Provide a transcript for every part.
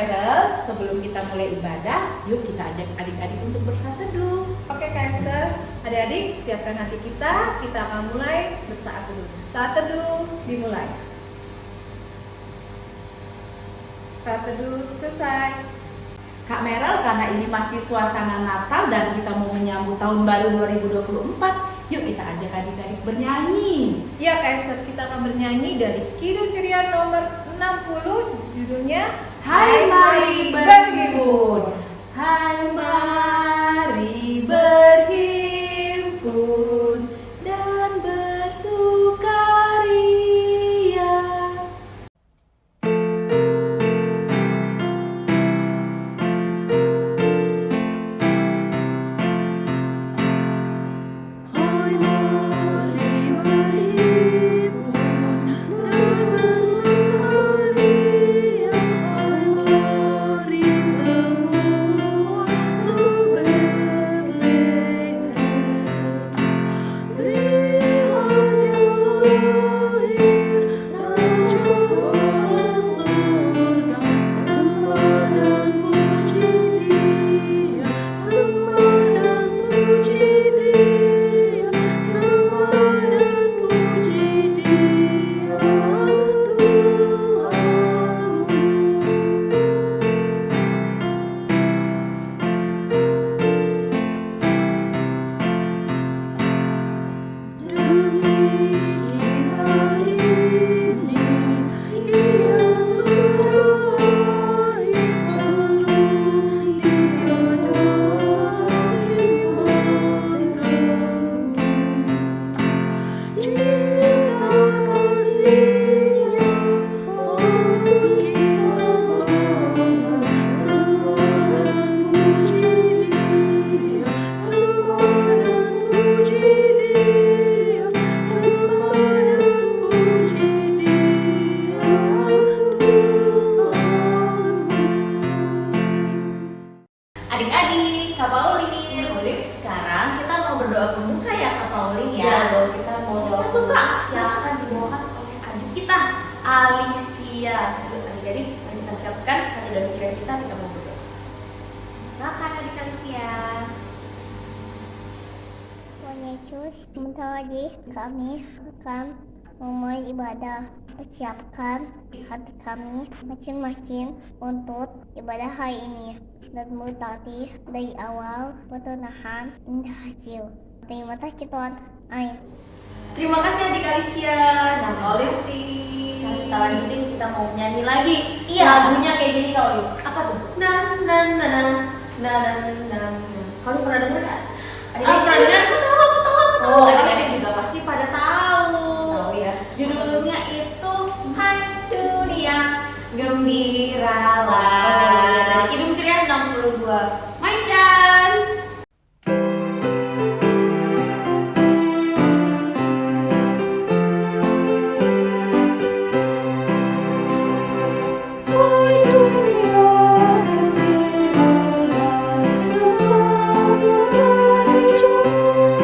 Merel, sebelum kita mulai ibadah, yuk kita ajak adik-adik untuk bersaat teduh. Oke Kak Esther, adik-adik siapkan hati kita akan mulai bersaat teduh. Saat teduh dimulai. Saat teduh selesai. Kak Merel, karena ini masih suasana Natal dan kita mau menyambut tahun baru 2024, yuk kita ajak adik-adik bernyanyi. Ya Kak Esther, kita akan bernyanyi dari Kidung Ceria nomor 60, judulnya Hai mari berhimpun, hai mari berhimpun dan bersukaria. Hai mari berhimpun dan bersukaria, hai mari semua ke Betlehem. Lihat yang lahir Raja surga, sembah dan puji Dia, sembah dan puji Dia, sembah dan puji Dia, Tuhanmu. Demi kita ini Ia sudah lahir, lalu Dia dari bertemu. Cinta kasih-Nya patut kita balas, sembah dan puji Dia, sembah dan puji Dia, sembah dan puji Dia, Tuhanmu. Adik-adik, Kak Pauline, sekarang kita mau berdoa pembuka ya Kak Pauline ya. Loh, kita mau doa Itu Kak, pembuka. yang akan dibawakan oleh adik kita, Alicia. Yuk adik-adik, mari kita siapkan hati dan pikiran kita mau berdoa. Silakan adik Alicia. Tuhan Yesus, sebentar lagi kami akan memulai ibadah. Persiapkan hati kami masing-masing untuk ibadah hari ini dan berarti dari awal pertengahan hingga hasil. Terima kasih Tuhan. Amin. Terima kasih adik Alicia dan Olivi. Sekarang kita lanjutin, kita mau nyanyi lagi. Iya. Lagunya kayak gini Kak Olive. Apa tuh? Na na na na na na na. Kalian pernah dengar nggak? Adik-adik pernah dengar? Aku tahu. Oh, Adik-adik juga pasti pada tahu. Tahu ya. Judulnya itu Hai Dunia Gembiralah. Dari Kidung Ceria 62. Mainkan. Hai dunia gembiralah, bersama Raja-Mu,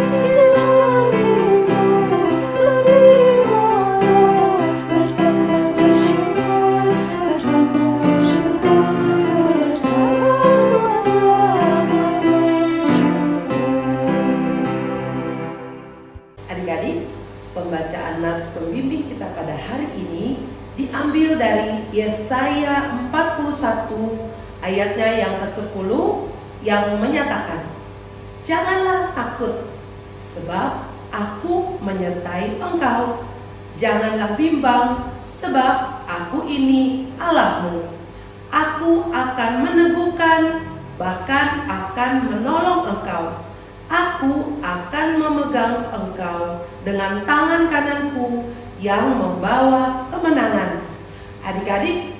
lihat hikmah, terimalah, bersama bersyukur, bersama bersama-sama bersyukur. Adik-adik, pembacaan nas pembimbing kita pada hari ini diambil dari Yesaya 41 ayatnya yang ke-10 yang menyatakan, janganlah takut sebab aku menyertai engkau, janganlah bimbang sebab aku ini Allahmu, aku akan meneguhkan bahkan akan menolong engkau, aku akan memegang engkau dengan tangan kananku yang membawa kemenangan. Adik-adik,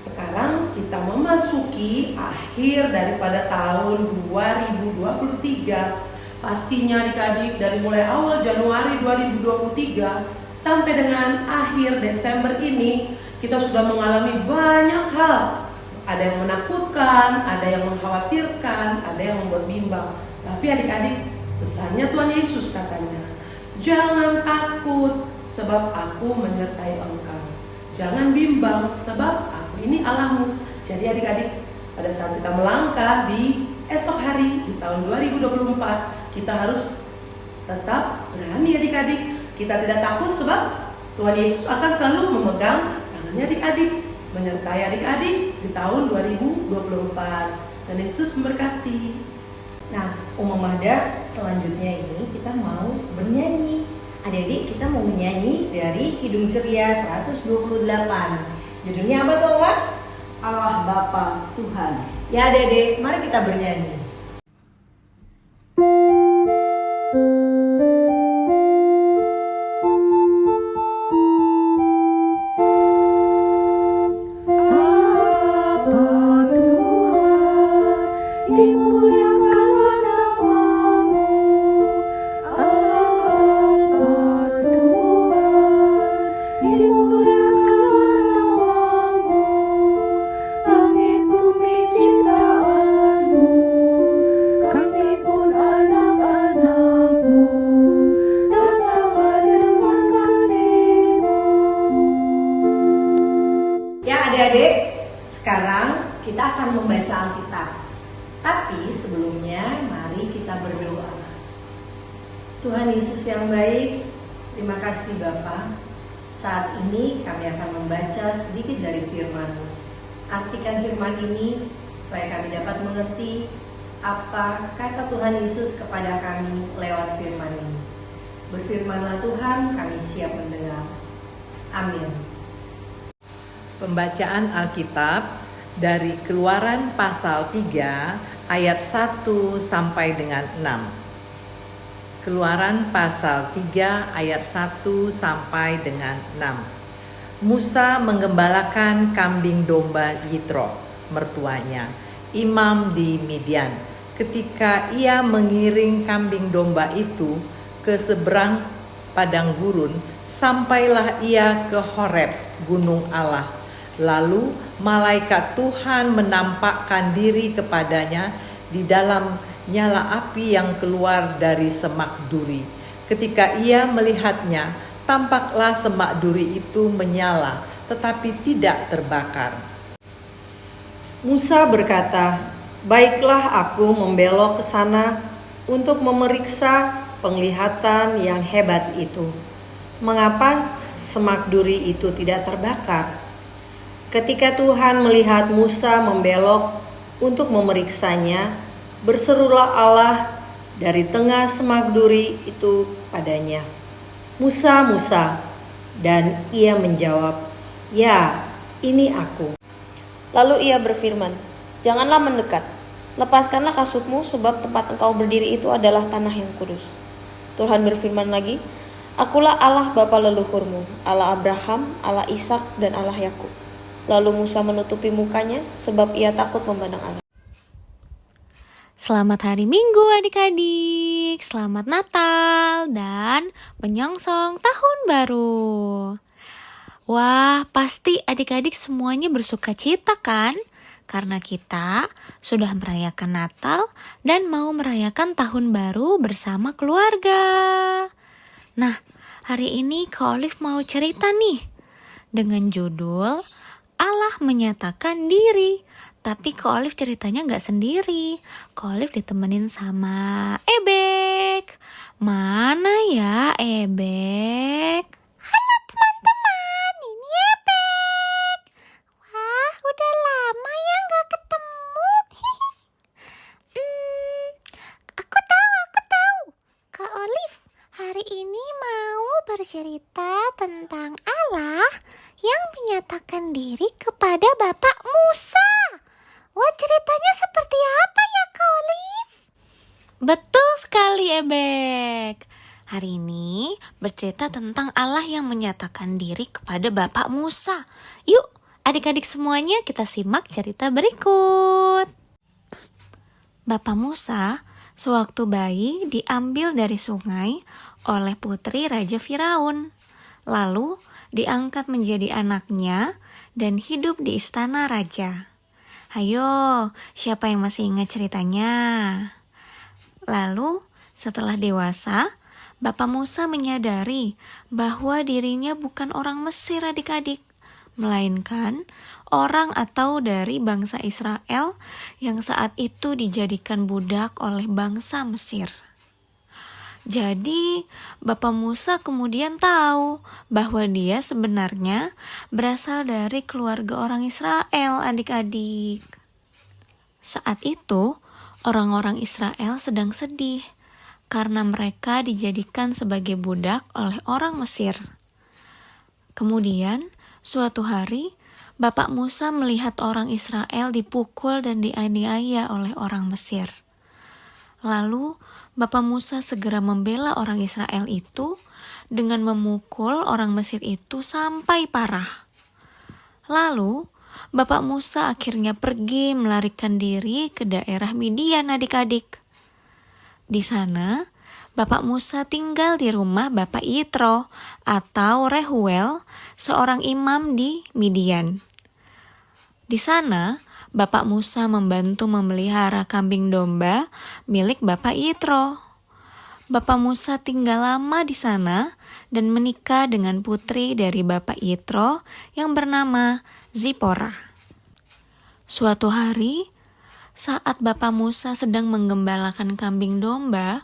sekarang kita memasuki akhir daripada tahun 2023. Pastinya adik-adik, dari mulai awal Januari 2023 sampai dengan akhir Desember ini, kita sudah mengalami banyak hal. Ada yang menakutkan, ada yang mengkhawatirkan, ada yang membuat bimbang. Tapi adik-adik, pesannya Tuhan Yesus katanya, jangan takut sebab aku menyertai engkau. Jangan bimbang sebab aku ini Allahmu. Jadi adik-adik, pada saat kita melangkah di esok hari di tahun 2024, kita harus tetap berani adik-adik. Kita tidak takut sebab Tuhan Yesus akan selalu memegang tangannya adik-adik, menyertai adik-adik di tahun 2024. Dan Yesus memberkati. Nah, Oma Mahda, selanjutnya ini kita mau bernyanyi. Adik-adik, kita mau menyanyi dari Kidung Ceria 128. Judulnya apa tuh, Oma? Allah Bapa Tuhan. Ya adik-adik, mari kita bernyanyi. Bapa Tuhan, dimuliakanlah namamu. Allah Bapa Tuhan, dimuliakanlah namamu. Langit bumi ciptaanmu, kami pun anak-anakmu. Datanglah dengan kasih-Mu. Ya adik-adik, sekarang kita akan membaca Alkitab. Tapi sebelumnya mari kita berdoa. Tuhan Yesus yang baik, terima kasih Bapa. Saat ini kami akan membaca sedikit dari firman-Mu. Artikan firman ini supaya kami dapat mengerti apa kata Tuhan Yesus kepada kami lewat firman ini. Berfirmanlah Tuhan, kami siap mendengar. Amin. Pembacaan Alkitab dari Keluaran pasal 3 ayat 1 sampai dengan 6. Keluaran pasal 3 ayat 1 sampai dengan 6. Musa menggembalakan kambing domba Yitro, mertuanya, imam di Midian. Ketika ia mengiring kambing domba itu ke seberang padang gurun, sampailah ia ke Horeb, gunung Allah. Lalu malaikat Tuhan menampakkan diri kepadanya di dalam nyala api yang keluar dari semak duri. Ketika ia melihatnya, tampaklah semak duri itu menyala, tetapi tidak terbakar. Musa berkata, "Baiklah aku membelok ke sana untuk memeriksa penglihatan yang hebat itu. Mengapa semak duri itu tidak terbakar?" Ketika Tuhan melihat Musa membelok untuk memeriksanya, berserulah Allah dari tengah semak duri itu padanya, "Musa, Musa." Dan ia menjawab, "Ya, ini aku." Lalu ia berfirman, "Janganlah mendekat, lepaskanlah kasutmu sebab tempat engkau berdiri itu adalah tanah yang kudus." Tuhan berfirman lagi, "Akulah Allah bapa leluhurmu, Allah Abraham, Allah Ishak dan Allah Yakub." Lalu Musa menutupi mukanya sebab ia takut memandang Allah. Selamat hari Minggu adik-adik, selamat Natal dan menyongsong tahun baru. Wah, pasti adik-adik semuanya bersukacita kan? Karena kita sudah merayakan Natal dan mau merayakan tahun baru bersama keluarga. Nah, hari ini Kak Olive mau cerita nih dengan judul Allah menyatakan diri. Tapi Kak Olive ceritanya gak sendiri. Kak Olive ditemenin sama Ebek. Mana ya Ebek? Halo teman-teman, ini Ebek. Wah, udah lama ya gak ketemu. Aku tahu. Kak Olive hari ini mau bercerita tentang Allah yang menyatakan diri kepada Bapak Musa. Wah, ceritanya seperti apa ya, Kak Olive? Betul sekali, Ebek. Hari ini bercerita tentang Allah yang menyatakan diri kepada Bapak Musa. Yuk, adik-adik semuanya kita simak cerita berikut. Bapak Musa sewaktu bayi diambil dari sungai oleh putri Raja Firaun. Lalu diangkat menjadi anaknya dan hidup di istana raja. Hayo, siapa yang masih ingat ceritanya? Lalu setelah dewasa, Bapak Musa menyadari bahwa dirinya bukan orang Mesir adik-adik, melainkan orang atau dari bangsa Israel yang saat itu dijadikan budak oleh bangsa Mesir. Jadi, Bapak Musa kemudian tahu bahwa dia sebenarnya berasal dari keluarga orang Israel, adik-adik. Saat itu, orang-orang Israel sedang sedih karena mereka dijadikan sebagai budak oleh orang Mesir. Kemudian, suatu hari, Bapak Musa melihat orang Israel dipukul dan dianiaya oleh orang Mesir. Lalu, Bapak Musa segera membela orang Israel itu dengan memukul orang Mesir itu sampai parah. Lalu, Bapak Musa akhirnya pergi melarikan diri ke daerah Midian, adik-adik. Di sana, Bapak Musa tinggal di rumah Bapak Yitro atau Rehuel, seorang imam di Midian. Di sana, Bapak Musa membantu memelihara kambing domba milik Bapak Yitro. Bapak Musa tinggal lama di sana dan menikah dengan putri dari Bapak Yitro yang bernama Zipora. Suatu hari, saat Bapak Musa sedang menggembalakan kambing domba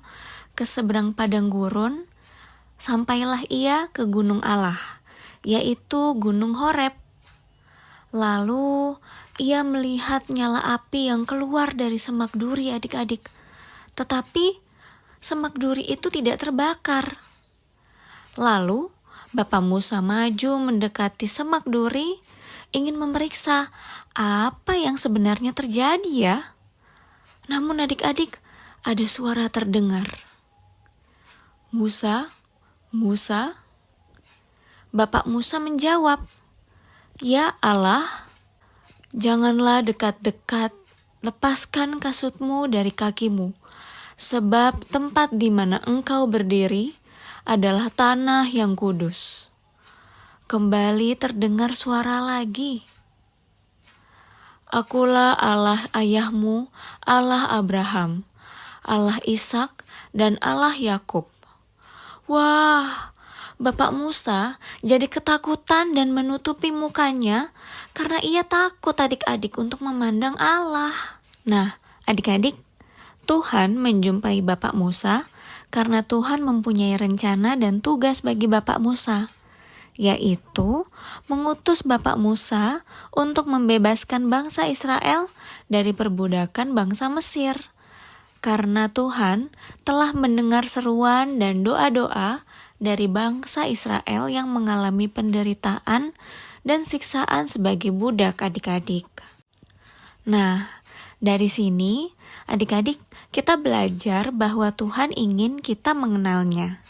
ke seberang padang gurun, sampailah ia ke gunung Allah, yaitu Gunung Horeb. Lalu ia melihat nyala api yang keluar dari semak duri, adik-adik. Tetapi semak duri itu tidak terbakar. Lalu Bapak Musa maju mendekati semak duri, ingin memeriksa apa yang sebenarnya terjadi ya. Namun adik-adik, ada suara terdengar. Musa, Musa. Bapak Musa menjawab, "Ya Allah, janganlah dekat-dekat, lepaskan kasutmu dari kakimu, sebab tempat di mana engkau berdiri adalah tanah yang kudus." Kembali terdengar suara lagi. "Akulah Allah ayahmu, Allah Abraham, Allah Ishak, dan Allah Yakub." Wah, Bapak Musa jadi ketakutan dan menutupi mukanya karena ia takut adik-adik untuk memandang Allah. Nah, adik-adik, Tuhan menjumpai Bapak Musa karena Tuhan mempunyai rencana dan tugas bagi Bapak Musa, yaitu mengutus Bapak Musa untuk membebaskan bangsa Israel dari perbudakan bangsa Mesir. Karena Tuhan telah mendengar seruan dan doa-doa dari bangsa Israel yang mengalami penderitaan dan siksaan sebagai budak, adik-adik. Nah, dari sini adik-adik kita belajar bahwa Tuhan ingin kita mengenalnya.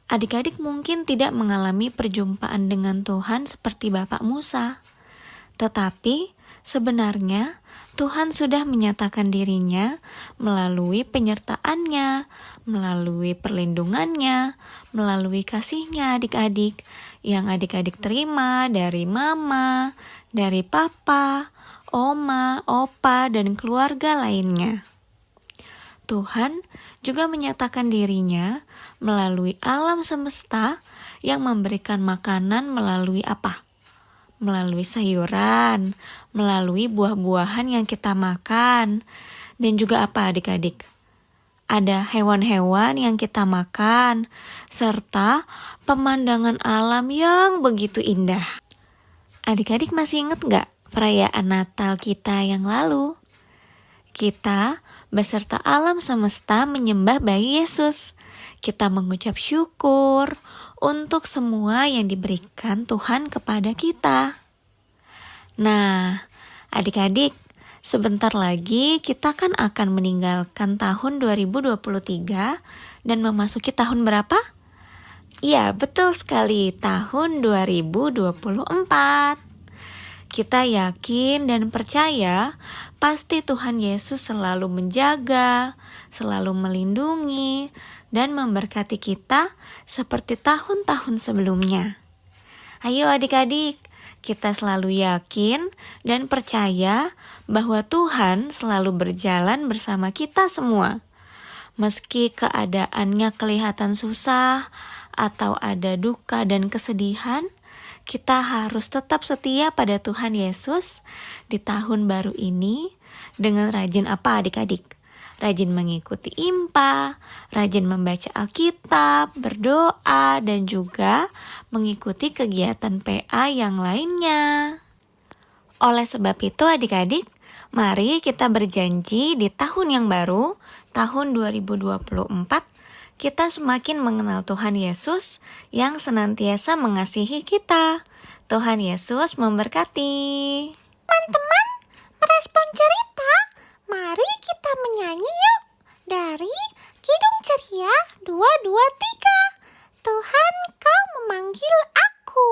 Adik-adik mungkin tidak mengalami perjumpaan dengan Tuhan seperti Bapak Musa, tetapi sebenarnya Tuhan sudah menyatakan dirinya melalui penyertaannya, melalui perlindungannya, melalui kasihnya adik-adik, yang adik-adik terima dari mama, dari papa, oma, opa, dan keluarga lainnya. Tuhan juga menyatakan dirinya melalui alam semesta yang memberikan makanan melalui apa? Melalui sayuran, melalui buah-buahan yang kita makan, dan juga apa adik-adik? Ada hewan-hewan yang kita makan, serta pemandangan alam yang begitu indah. Adik-adik masih ingat gak perayaan Natal kita yang lalu? Kita beserta alam semesta menyembah bayi Yesus. Kita mengucap syukur untuk semua yang diberikan Tuhan kepada kita. Nah, adik-adik, sebentar lagi kita kan akan meninggalkan tahun 2023 dan memasuki tahun berapa? Iya, betul sekali, tahun 2024. Kita yakin dan percaya pasti Tuhan Yesus selalu menjaga, selalu melindungi, dan memberkati kita seperti tahun-tahun sebelumnya. Ayo adik-adik, kita selalu yakin dan percaya bahwa Tuhan selalu berjalan bersama kita semua. Meski keadaannya kelihatan susah atau ada duka dan kesedihan, kita harus tetap setia pada Tuhan Yesus di tahun baru ini dengan rajin apa adik-adik? Rajin mengikuti IMPA, rajin membaca Alkitab, berdoa, dan juga mengikuti kegiatan PA yang lainnya. Oleh sebab itu adik-adik, mari kita berjanji di tahun yang baru, tahun 2024, kita semakin mengenal Tuhan Yesus yang senantiasa mengasihi kita. Tuhan Yesus memberkati. Teman-teman, merespon cerita, mari kita menyanyi yuk. Dari Kidung Ceria 223. Tuhan, Kau memanggil aku.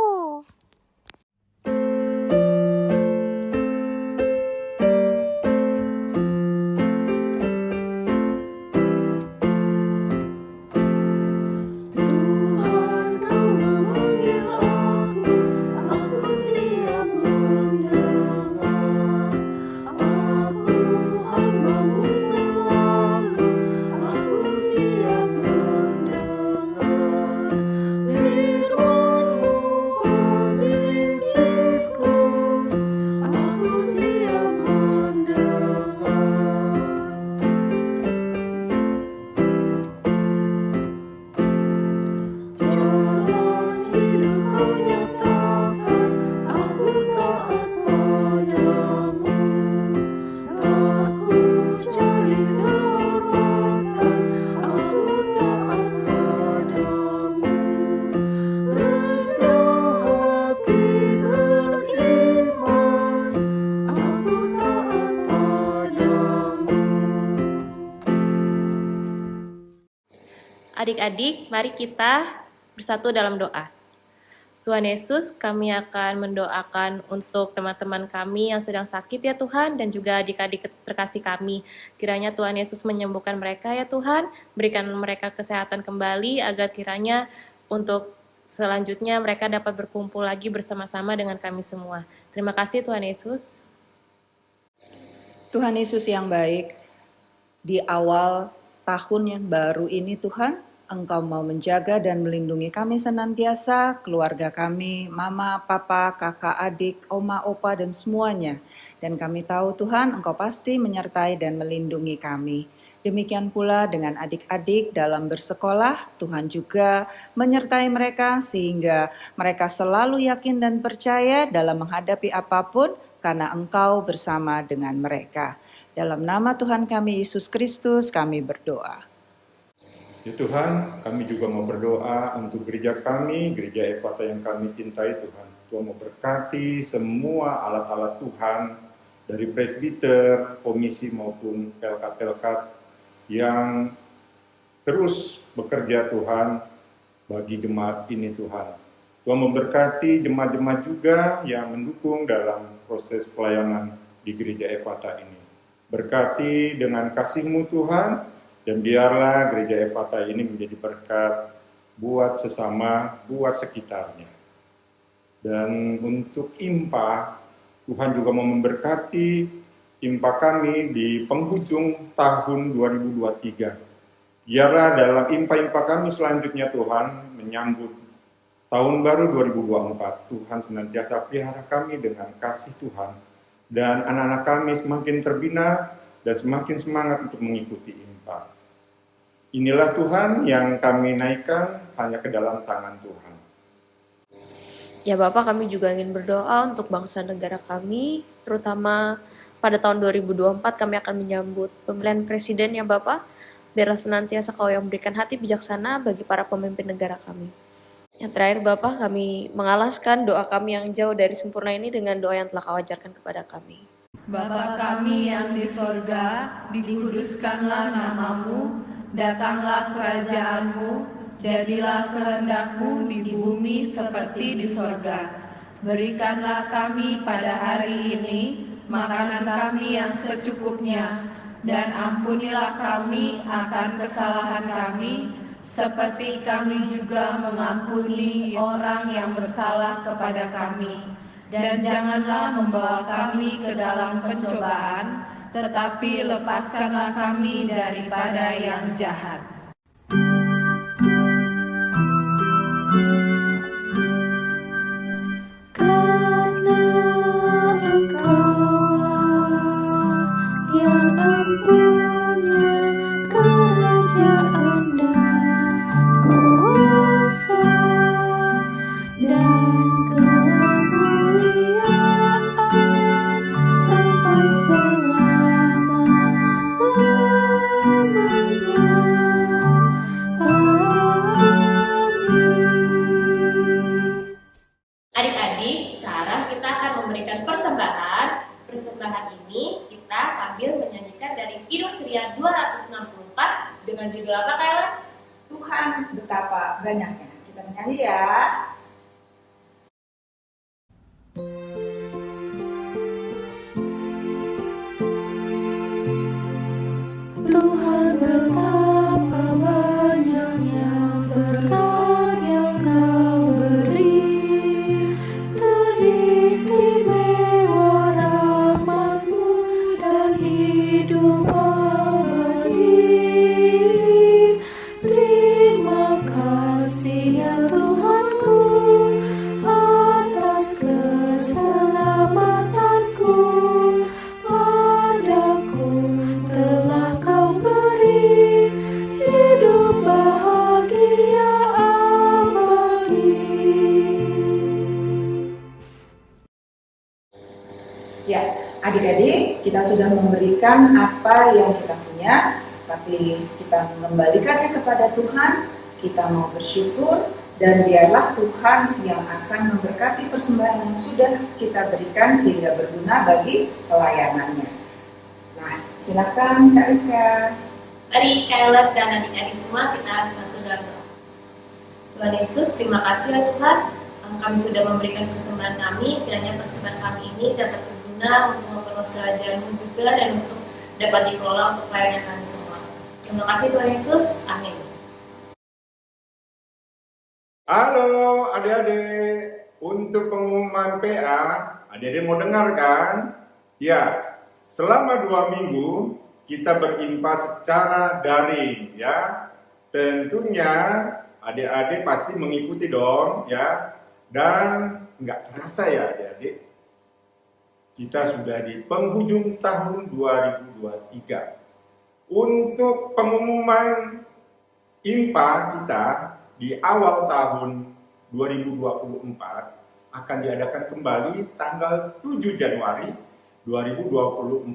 Tuhan, Kau memanggil aku siap mendengar. Aku hamba-Mu selalu, aku siap mendengar. Firman-Mu membimbingku, aku siap mendengar. Jalan hidup Kau nyatakan, aku taat padamu. Tak ku cari kehormatan, aku taat padamu. Rendah hati beriman, aku taat padamu. Adik-adik, mari kita bersatu dalam doa. Tuhan Yesus, kami akan mendoakan untuk teman-teman kami yang sedang sakit ya Tuhan, dan juga adik-adik terkasih kami. Kiranya Tuhan Yesus menyembuhkan mereka ya Tuhan, berikan mereka kesehatan kembali agar kiranya untuk selanjutnya mereka dapat berkumpul lagi bersama-sama dengan kami semua. Terima kasih Tuhan Yesus. Tuhan Yesus yang baik, di awal tahun yang baru ini Tuhan, Engkau mau menjaga dan melindungi kami senantiasa, keluarga kami, mama, papa, kakak, adik, oma, opa, dan semuanya. Dan kami tahu Tuhan, Engkau pasti menyertai dan melindungi kami. Demikian pula dengan adik-adik dalam bersekolah, Tuhan juga menyertai mereka sehingga mereka selalu yakin dan percaya dalam menghadapi apapun karena Engkau bersama dengan mereka. Dalam nama Tuhan kami Yesus Kristus kami berdoa. Ya Tuhan, kami juga mau berdoa untuk gereja kami, gereja Efata yang kami cintai Tuhan. Tuhan memberkati semua alat-alat Tuhan, dari presbiter, komisi maupun pelkat-pelkat yang terus bekerja Tuhan bagi jemaat ini Tuhan. Tuhan memberkati jemaat-jemaat juga yang mendukung dalam proses pelayanan di gereja Efata ini. Berkati dengan kasih-Mu Tuhan, dan biarlah gereja Efata ini menjadi berkat buat sesama, buat sekitarnya. Dan untuk IMPA, Tuhan juga mau memberkati IMPA kami di penghujung tahun 2023. Biarlah dalam IMPA-IMPA kami selanjutnya Tuhan menyambut tahun baru 2024. Tuhan senantiasa pelihara kami dengan kasih Tuhan. Dan anak-anak kami semakin terbina dan semakin semangat untuk mengikuti IMPA. Inilah Tuhan yang kami naikkan hanya ke dalam tangan Tuhan. Ya Bapak, kami juga ingin berdoa untuk bangsa negara kami, terutama pada tahun 2024 kami akan menyambut pemilihan presiden ya Bapak. Biarlah senantiasa Kau yang memberikan hati bijaksana bagi para pemimpin negara kami. Yang terakhir Bapak, kami mengalaskan doa kami yang jauh dari sempurna ini dengan doa yang telah Kau ajarkan kepada kami. Bapa kami yang di sorga, dikuduskanlah nama-Mu, datanglah kerajaan-Mu, jadilah kehendak-Mu di bumi seperti di sorga. Berikanlah kami pada hari ini makanan kami yang secukupnya, dan ampunilah kami akan kesalahan kami, seperti kami juga mengampuni orang yang bersalah kepada kami. Dan janganlah membawa kami ke dalam pencobaan, tetapi lepaskanlah kami daripada yang jahat. persembahan ini kita sambil menyanyikan dari Kidung Ceria 264 dengan judul apa, Kayla? Tuhan betapa banyaknya. Kita menyanyi ya. Tuhan betapa banyaknya berkat yang Kau beri, teristimewa rahmat-Mu dan hidup abadi. Terima kasih ya Tuhanku atas keselamatanku. Padaku telah Kau beri hidup bahagia abadi. Ya, adik-adik, kita sudah memberikan apa yang kita punya, tapi kita mengembalikannya kepada Tuhan. Kita mau bersyukur, dan biarlah Tuhan yang akan memberkati persembahan yang sudah kita berikan sehingga berguna bagi pelayanannya. Nah, silakan Kak Rizka. Mari Kayla dan adik-adik semua kita satu dalam doa. Tuhan Yesus, terima kasih ya Tuhan, kami sudah memberikan persembahan kami. Kiranya persembahan kami ini dapat berguna untuk memperluas kerajaan-Mu juga dan untuk dapat dikelola untuk pelayanan kami semua. Terima kasih Tuhan Yesus, amin. Halo adik-adik, untuk pengumuman PA, adik-adik mau dengar kan? Ya, selama 2 minggu kita berinfak secara daring ya. Tentunya adik-adik pasti mengikuti dong ya. Dan nggak terasa ya adik-adik, kita sudah di penghujung tahun 2023. Untuk pengumuman infak kita di awal tahun 2024 akan diadakan kembali tanggal 7 Januari 2024.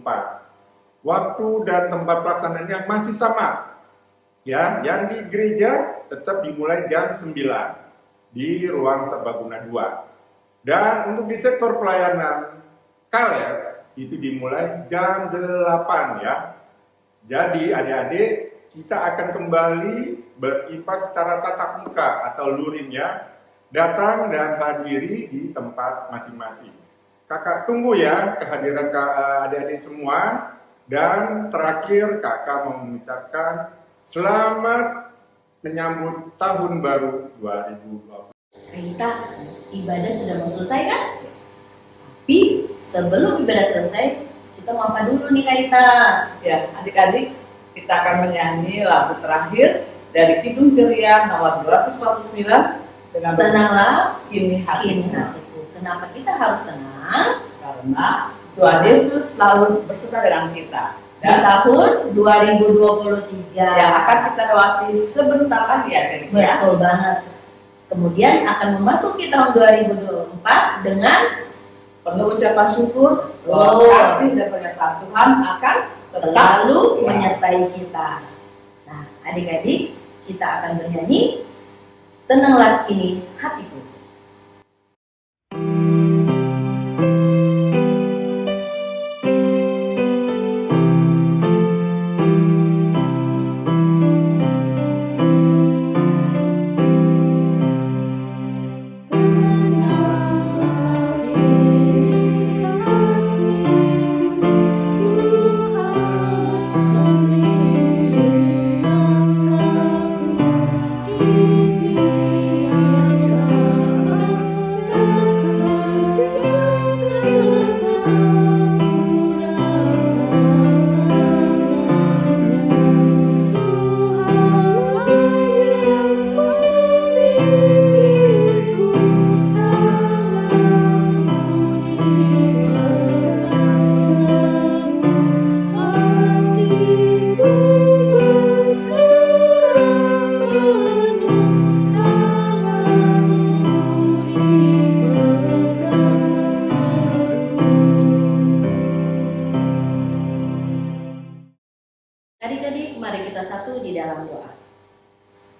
Waktu dan tempat pelaksanaannya masih sama. Ya, yang di gereja tetap dimulai jam 9 di ruang serbaguna 2. Dan untuk di sektor pelayanan Kaleb itu dimulai jam 8 ya. Jadi adik-adik, kita akan kembali berinfak secara tatap muka atau luring ya. Datang dan hadiri di tempat masing-masing. Kakak tunggu ya kehadiran adik-adik semua. Dan terakhir kakak mau mengucapkan selamat menyambut tahun baru 2020. Kita ibadah sudah mau selesai kan? Tapi sebelum ibadah selesai, kita mau apa dulu nih Kaita? Ya, adik-adik, kita akan menyanyi lagu terakhir dari Kidung Ceria nomor 249 dengan Tenanglah kini hatiku. Kenapa kita harus tenang? Karena Tuhan Yesus selalu bersuka dengan kita. Di tahun 2023 yang akan kita lewati sebentar lagi ya, betul banget. Kemudian akan memasuki tahun 2024 dengan penuh ucapan syukur, kasih dan penyertaan Tuhan akan selalu menyertai kita. Nah, adik-adik, kita akan bernyanyi Tenanglah Kini Hatiku. Adik-adik, mari kita satu di dalam doa.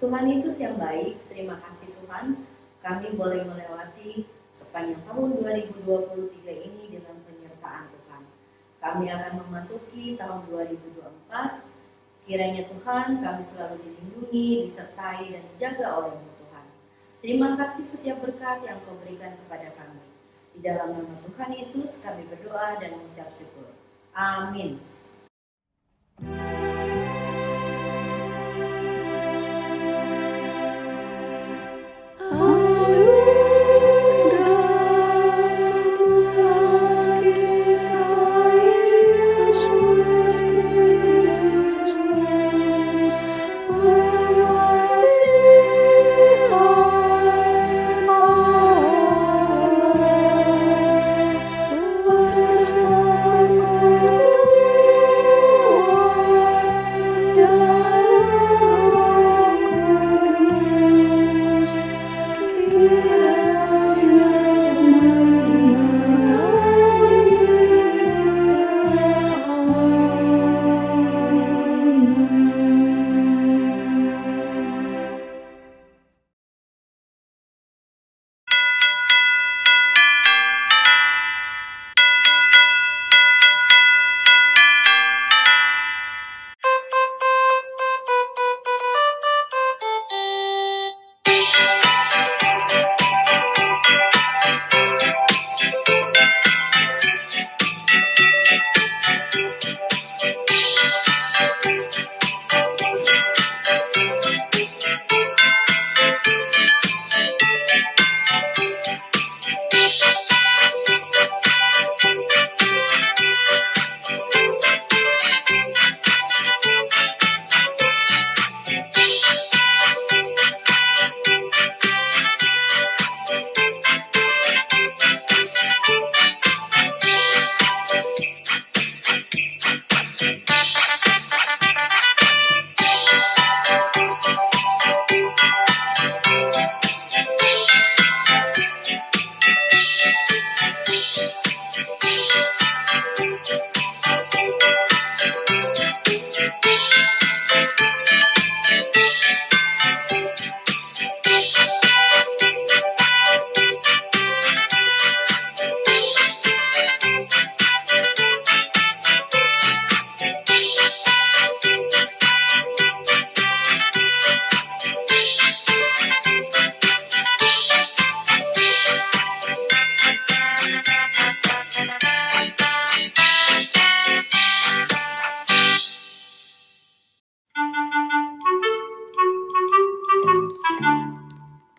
Tuhan Yesus yang baik, terima kasih Tuhan, kami boleh melewati sepanjang tahun 2023 ini dengan penyertaan Tuhan. Kami akan memasuki tahun 2024. Kiranya Tuhan kami selalu dilindungi, disertai, dan dijaga oleh-Mu Tuhan. Terima kasih setiap berkat yang Kau berikan kepada kami. Di dalam nama Tuhan Yesus kami berdoa dan mengucap syukur. Amin.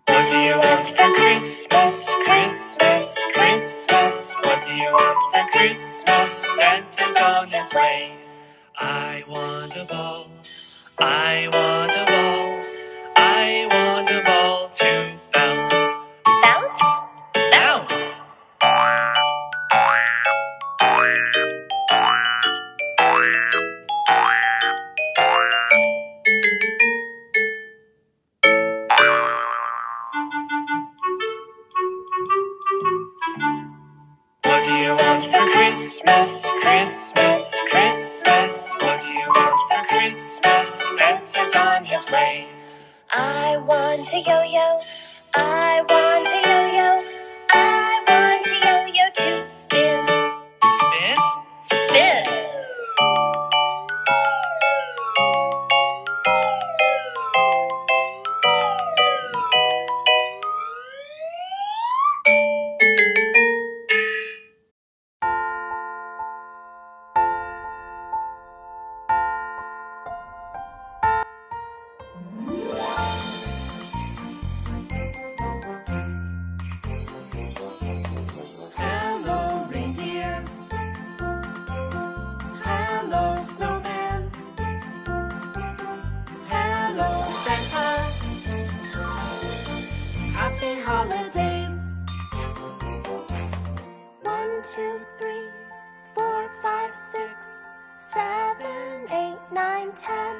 What do you want for Christmas, Christmas, Christmas? What do you want for Christmas? Santa's on his way. I want a ball, I want a ball, I want a ball to bounce. Bounce? Bounce! What do you want for Christmas, Christmas, Christmas? What do you want for Christmas? Santa's on his way. I want a yo-yo, I want a yo-yo, I want a yo-yo to spin. Spin? Spin. Hello, reindeer. Hello, snowman. Hello, Santa. Happy holidays. 1, 2, 3, 4, 5, 6, 7, 8, 9, 10.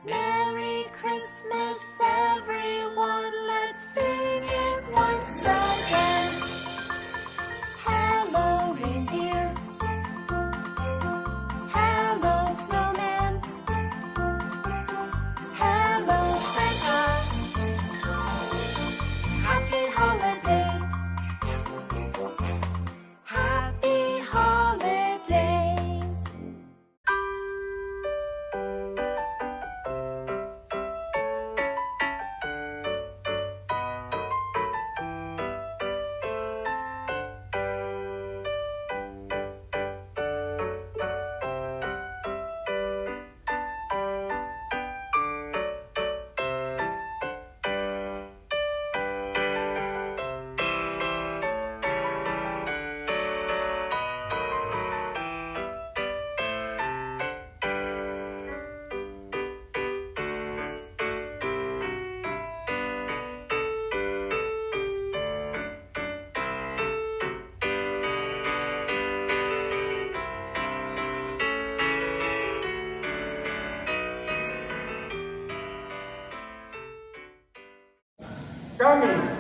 Merry Christmas, everyone. Let's sing it once again. Hello, reindeer. Hello, snowman. Hello, Santa. Happy holidays.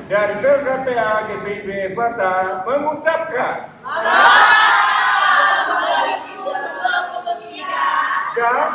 dari PLKPA GPIB Efata mengucapkan dan